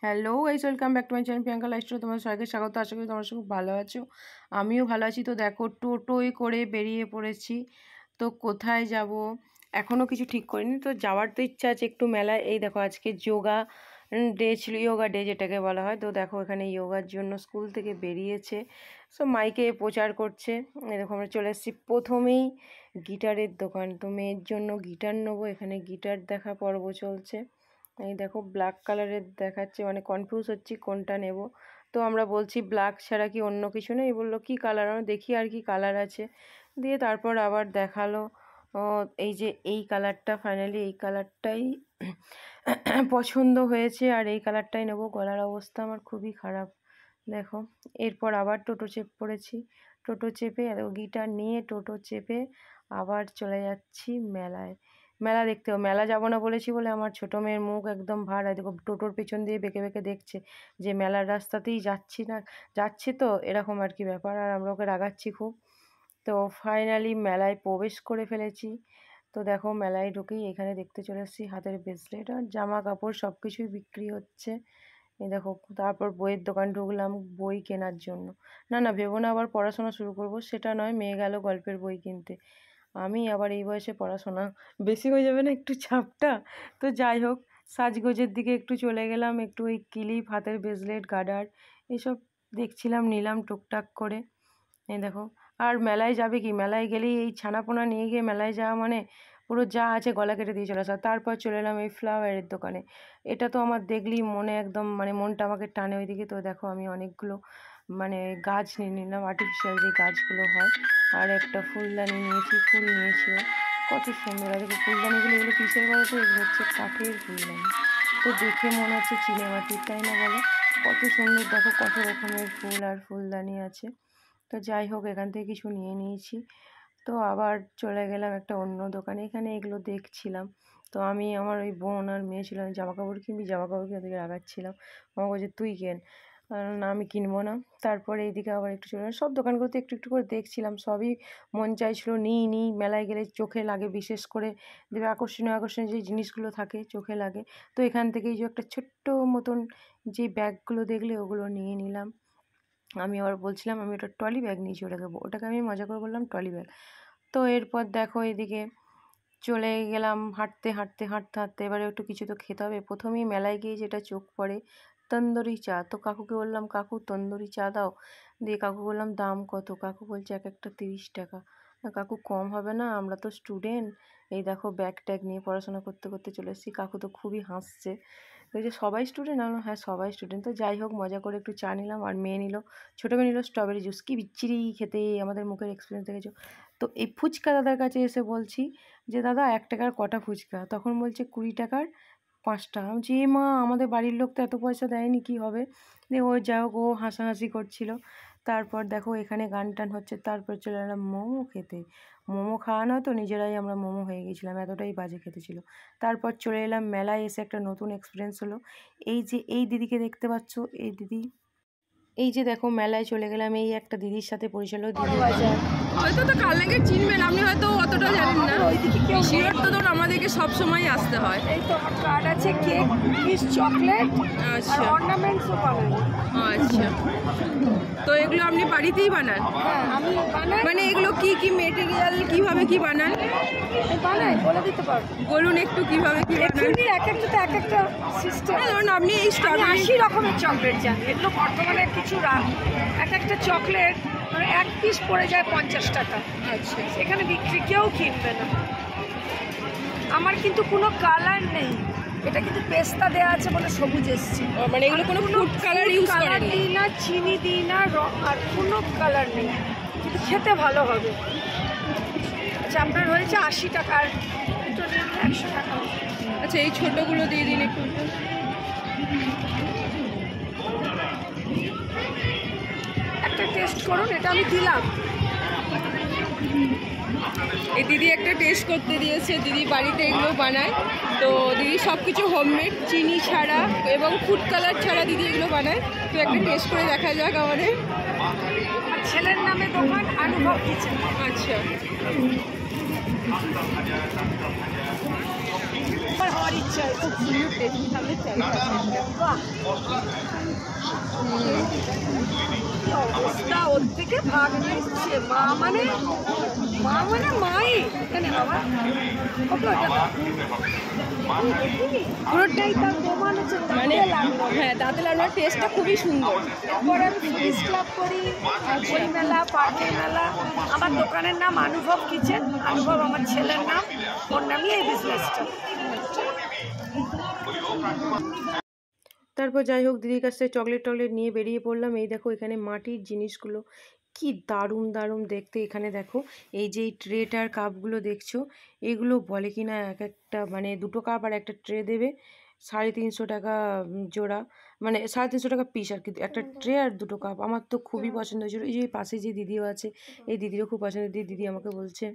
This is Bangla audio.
Hello guys, welcome back to my channel Priyanka lifestyle. তোমার সবাইকে স্বাগত। আশা করি তোমার খুব ভালো আছো, আমিও ভালো আছি। তো দেখো, টোটোয় করে বেরিয়ে পড়েছি। তো কোথায় যাব এখনও কিছু ঠিক করিনি। তো যাওয়ার তো ইচ্ছা আছে একটু মেলায়। এই দেখো, আজকে যোগা ডে ছিল, যোগা ডে যেটাকে বলা হয়। তো দেখো, এখানে যোগার জন্য স্কুল থেকে বেরিয়েছে, সো মাইকে প্রচার করছে। এই দেখো, আমরা চলে এসেছি। প্রথমেই গিটারের দোকান। তো মেয়ের জন্য গিটার নেবো। এখানে গিটার দেখা পর্ব চলছে। এই দেখো, ব্ল্যাক কালারের দেখাচ্ছে, মানে কনফিউজ হচ্ছি কোনটা নেব। তো আমরা বলছি ব্ল্যাক ছাড়া কি অন্য কিছু নেই? বললো কি কালার, আমরা দেখি আর কি কালার আছে। দিয়ে তারপর আবার দেখালো এই যে এই কালারটা, ফাইনালি এই কালারটাই পছন্দ হয়েছে, আর এই কালারটাই নেব। গলার অবস্থা আমার খুবই খারাপ দেখো। এরপর আবার টোটো চেপে পড়েছি। টোটো চেপে গিটার নিয়ে টোটো চেপে আবার চলে যাচ্ছি মেলায়। মেলা দেখতেও, মেলা যাব না বলেছি বলে আমার ছোটো মেয়ের মুখ একদম ভার। দেখো, টোটোর পেছন দিয়ে বেঁকে বেঁকে দেখছে যে মেলার রাস্তাতেই যাচ্ছি না, যাচ্ছি তো এরকম আর কি ব্যাপার। আর আমরা ওকে রাগাচ্ছি খুব। তো ফাইনালি মেলায় প্রবেশ করে ফেলেছি। তো দেখো, মেলায় ঢুকেই এখানে দেখতে চলে এসেছি হাতের ব্রেসলেট আর জামা কাপড় সব কিছুই বিক্রি হচ্ছে। এই দেখো, তারপর বইয়ের দোকান ঢুকলাম বই কেনার জন্য। না ভেবো না আবার পড়াশোনা শুরু করব, সেটা নয়। মেয়ে গেল গল্পের বই কিনতে, আমি আবার এই বয়সে পড়াশোনা বেশি হয়ে যাবে না একটু চাপটা? তো যাই হোক, সাজগোজের দিকে একটু চলে গেলাম। একটু ওই ক্লিপ, হাতের ব্রেসলেট, গার্ডার এসব দেখছিলাম, নিলাম টুকটাক করে। এই দেখো, আর মেলায় যাবে কি, মেলায় গেলেই এই ছানাপোনা নিয়ে গিয়ে মেলায় যাওয়া মানে পুরো যা আছে গলা কেটে দিয়ে চলে আসা। তারপর চলে এলাম এই ফ্লাওয়ারের দোকানে। এটা তো আমার দেখলেই মনে একদম, মানে মনটা আমাকে টানে ওইদিকে। তো দেখো, আমি অনেকগুলো মানে গাছ নিয়ে নিলাম, আর্টিফিশিয়াল যে গাছগুলো হয়। আর একটা ফুলদানি নিয়েছি, ফুল নিয়েছিও। কত সুন্দর! আর দেখো ফুলদানিগুলো, এগুলো কিসের বলো তো? এগুলো হচ্ছে কাঠের ফুলদানি। তো দেখে মনে হচ্ছে চিনেমাটির, তাই না বলো? কত সুন্দর দেখো, কত রকমের ফুল আর ফুলদানি আছে। তো যাই হোক, এখান থেকে কিছু নিয়ে নিয়েছি। তো আবার চলে গেলাম একটা অন্য দোকানে, এখানে এগুলো দেখছিলাম। তো আমি, আমার ওই বোন আর মেয়ে ছিল, আমি জামা কাপড় কিনবি, জামা কাপড় কিনে ওদিকে রাগাচ্ছিলাম। আমার বলছে তুই কেন, না আমি কিনবো না। তারপরে এইদিকে আবার একটু চলে সব দোকানগুলোতে একটু একটু করে দেখছিলাম, সবই মন চাইছিল নিই। মেলায় গেলে চোখে লাগে, বিশেষ করে দেবে আকর্ষণীয় আকর্ষণীয় যে জিনিসগুলো থাকে চোখে লাগে। তো এখান থেকেই যে একটা ছোট্ট মতন যে ব্যাগগুলো দেখলে ওগুলো নিয়ে নিলাম। আমি আবার বলছিলাম আমি ওটা ট্রলি ব্যাগ নিয়েছি, ওটাকে আমি মজা করে বললাম ট্রলি ব্যাগ। তো এরপর দেখো, এদিকে চলে গেলাম হাঁটতে হাঁটতে হাঁটতে হাঁটতে। এবারে একটু কিছু তো খেতে হবে। প্রথমেই মেলায় গিয়ে যেটা চোখ পড়ে, তন্দুরি চা। তো কাকুকে বললাম কাকু তন্দুরি চা দাও। দিয়ে কাকু বললাম দাম কত? কাকু বলছে এক একটা 30 টাকা। কাকু কম হবে না? আমরা তো স্টুডেন্ট। এই দেখো, ব্যাগ ট্যাগ নিয়ে পড়াশোনা করতে করতে চলে এসেছি। কাকু তো খুবই হাসছে, বলছে সবাই স্টুডেন্ট? আমরা হ্যাঁ সবাই স্টুডেন্ট। তো যাই হোক, মজা করে একটু চা নিলাম। আর মেয়ে নিল, ছোটো মেয়ে নিল স্ট্রবেরি জুস। কি বিচ্ছিরি খেতে, আমাদের মুখের এক্সপিরিয়েন্স দেখেছো? তো এই ফুচকা দাদার কাছে এসে বলছি যে দাদা 1 টাকার কটা ফুচকা? তখন বলছে 20 টাকার 5টা। আমি বলছি এ মা, আমাদের বাড়ির লোক তো এত পয়সা দেয়নি, কি হবে? দিয়ে ও যাই হোক, ও হাসাহাসি করছিল। তারপর দেখো, এখানে গান টান হচ্ছে। তারপর চলে এলাম মোমো খেতে। মোমো খাওয়া নয় তো, নিজেরাই আমরা মোমো হয়ে গেছিলাম, এতটাই বাজে খেতে ছিল। তারপর চলে এলাম মেলায়। এসে একটা নতুন এক্সপিরিয়েন্স হলো। এই যে এই দিদিকে দেখতে পাচ্ছ, এই দিদি, এই যে দেখো মেলায় চলে গেলাম, এই একটা দিদির সাথে পরিচয়। দিদি হয়তো তো কালনাগের চিনবেন, আপনি হয়তো অতটা জানেন না। শিরোর তো ধর আমাদেরকে সবসময় আসতে হয়। এই তো আমার কার্ড আছে, কেক, কুকিজ, চকলেট, আচ্ছা অর্নামেন্টসও বানাই। আচ্ছা, তো এগুলো আপনি বাড়িতেই বানান? হ্যাঁ আমি বানাই। মানে এগুলো কি কি মেটেরিয়াল, কিভাবে কি বানান? বানাই, বলে দিতে পারবো। বলুন একটু কিভাবে কি বানান। এক্ষুনি এক একটাতে এক একটা সিস্টেম। ধরুন আপনি এই স্ট্রবেরি 80 রকমের চকলেট জানি। এগুলো বর্তমানে কিছু এক একটা চকলেট মানে এক পিস পড়ে যায় 50 টাকা। আচ্ছা, এখানে বিক্রি কেউ কিনবে না। আমার কিন্তু কোনো কালার নেই, এটা কিন্তু পেস্তা দেওয়া আছে বলে সবুজ এসছে। মানে এগুলো কোনো ফুড কালার ইউজ করেন? দিই না, চিনি দিই না, আর কোনো কালার নেই, কিন্তু খেতে ভালো হবে। আচ্ছা, আপনার হয়েছে 80 টাকা, আর 100 টাকা। আচ্ছা, এই ছোটোগুলো দিয়ে দিন একটু। একটা টেস্ট করুন, এটা আমি দিলাম। এই দিদি একটা টেস্ট করতে দিয়েছে, দিদি বাড়িতে এগুলো বানায়। তো দিদি সব কিছু হোমমেড, চিনি ছাড়া এবং ফুড কালার ছাড়া দিদি এগুলো বানায়। তো একটা টেস্ট করে দেখা যাক আমাদের। ছেলের নামে দোকান, অনুভব কিচেন। আচ্ছা, হওয়ার ইচ্ছা আছে। খুব সুন্দর টেস্ট, সামনে চাই বাহ, কি অবস্থা, ওর থেকে ভাগ নিচ্ছে। মা মানে মাই এখানে বাবা। ওকে ওটা দাও। পুরোটাই তার প্রমাণ হচ্ছে মানে তাতে লাগলো। হ্যাঁ, দাঁতে লাগানোর টেস্টটা খুবই সুন্দর। এরপর আমি সুইস ক্লাব করি, বই মেলা, পার্টি মেলা। আমার দোকানের নাম অনুভব কিচেন। অনুভব আমার ছেলের নাম, ওর নামই এই বিজনেসটা। তারপর যাই হোক দিদির কাছ থেকে চকলেট টকলেট নিয়ে বেরিয়ে পড়লাম। এই দেখো এখানে মাটির জিনিসগুলো কি দারুণ দারুণ দেখতে। এখানে দেখো এই যে এই ট্রেটার কাপগুলো দেখছো, এগুলো বলে কি না এক একটা মানে 2টো কাপ আর একটা ট্রে দেবে 350 টাকা জোড়া, মানে 350 টাকা পিস আর কি, একটা ট্রে আর 2টো কাপ। আমার তো খুবই পছন্দ হয়েছিল। এই যে পাশে যে দিদিও আছে, এই দিদিরও খুব পছন্দ। দিদি আমাকে বলছে